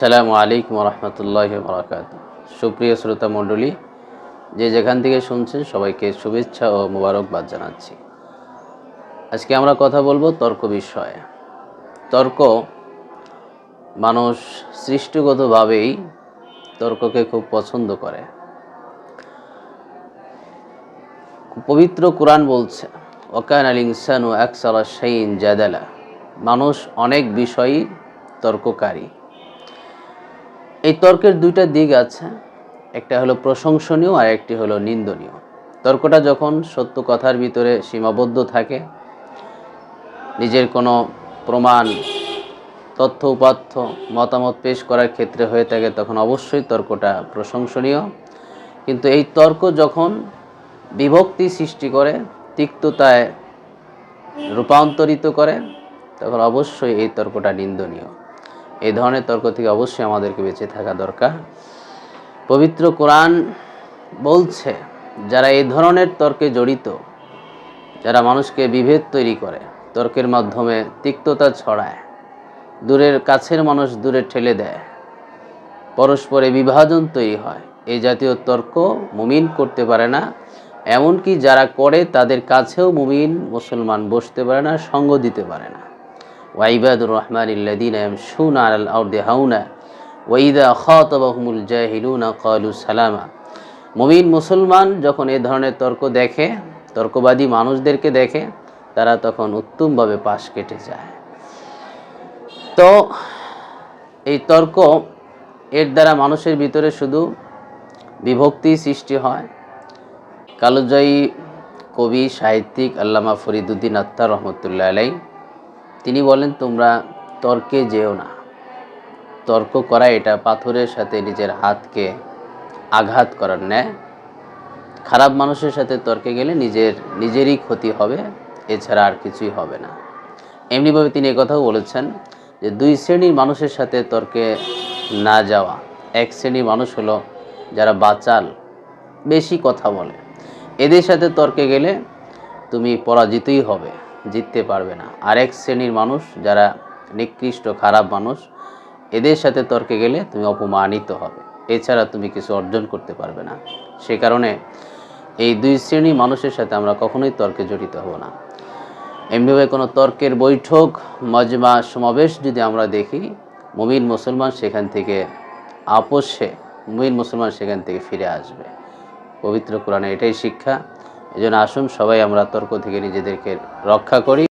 আসসালামু আলাইকুম রহমতুল্লাহি বারাকাতুহু। সুপ্রিয় শ্রোতা মণ্ডলী, যে যেখান থেকে শুনছেন সবাইকে শুভেচ্ছা ও মোবারকবাদ জানাচ্ছি। আজকে আমরা কথা বলবো তর্ক বিষয়ে। তর্ক, মানুষ সৃষ্টিগতভাবেই তর্ককে খুব পছন্দ করে। পবিত্র কোরআন বলছে, ওয়াকানাল ইনসানু আকসারা শাইইন জাদালা, মানুষ অনেক বিষয়ই তর্ককারী। এই তর্কের দুইটা দিক আছে, একটা হলো প্রশংসনীয় আর একটি হলো নিন্দনীয়। তর্কটা যখন সত্য কথার ভিতরে সীমাবদ্ধ থাকে, নিজের কোনো প্রমাণ, তথ্য উপাত্ত, মতামত পেশ করার ক্ষেত্রে হয়ে থাকে, তখন অবশ্যই তর্কটা প্রশংসনীয়। কিন্তু এই তর্ক যখন বিভক্তি সৃষ্টি করে, তিক্ততায় রূপান্তরিত করে, তখন অবশ্যই এই তর্কটা নিন্দনীয়। এই ধরনের তর্ক থেকে অবশ্যই আমাদেরকে বেঁচে থাকা দরকার। পবিত্র কোরআন বলছে, যারা এই ধরনের তর্কে জড়িত, যারা মানুষকে বিভেদ তৈরি করে, তর্কের মাধ্যমে তিক্ততা ছড়ায়, দূরের কাছের মানুষ দূরে ঠেলে দেয়, পরস্পরে বিভাজন তৈরি হয়, এই জাতীয় তর্ক মুমিন করতে পারে না। এমনকি যারা করে তাদের কাছেও মুমিন মুসলমান বসতে পারে না, সঙ্গ দিতে পারে না। ওয়াইবাদুর রহমানিল্লাযীনা ইয়ামশুনা আলাল আরদি হাওনা ওয়া ইযা খাতাবাহুমুল জাহিলুনা ক্বালু সালামা। মুমিন মুসলমান যখন এই ধরনের তর্ক দেখে, তর্কবাদী মানুষদেরকে দেখে, তারা তখন উত্তমভাবে পাশ কেটে যায়। তো এই তর্ক, এর দ্বারা মানুষের ভিতরে শুধু বিভক্তি সৃষ্টি হয়। কালজয়ী কবি সাহিত্যিক আল্লামা ফরিদুদ্দীন আত্তার রহমতুল্লাহ আলাইহি, তিনি বলেন, তোমরা তর্কে যেও না। তর্ক করা এটা পাথরের সাথে নিজের হাতকে আঘাত করার ন্যায়। খারাপ মানুষের সাথে তর্কে গেলে নিজেরই ক্ষতি হবে, এছাড়া আর কিছুই হবে না। এমনিভাবে তিনি একথাও বলেছেন যে দুই শ্রেণীর মানুষের সাথে তর্কে না যাওয়া। এক শ্রেণীর মানুষ হলো যারা বাচাল, বেশি কথা বলে, এদের সাথে তর্কে গেলে তুমি পরাজিতই হবে, জিততে পারবে না। আরেক শ্রেণীর মানুষ যারা নিকৃষ্ট খারাপ মানুষ, এদের সাথে তর্কে গেলে তুমি অপমানিত হবে, এছাড়া তুমি কিছু অর্জন করতে পারবে না। সে কারণে এই দুই শ্রেণীর মানুষের সাথে আমরা কখনোই তর্কে জড়িত হব না। এমনিভাবে কোনো তর্কের বৈঠক, মজমা, সমাবেশ যদি আমরা দেখি, মুমিন মুসলমান সেখান থেকে আপোষে মুমিন মুসলমান সেখান থেকে ফিরে আসবে। পবিত্র কোরআনে এটাই শিক্ষা। এজন্য আসুন সবাই আমরা তর্ক থেকে নিজেদেরকে রক্ষা করি।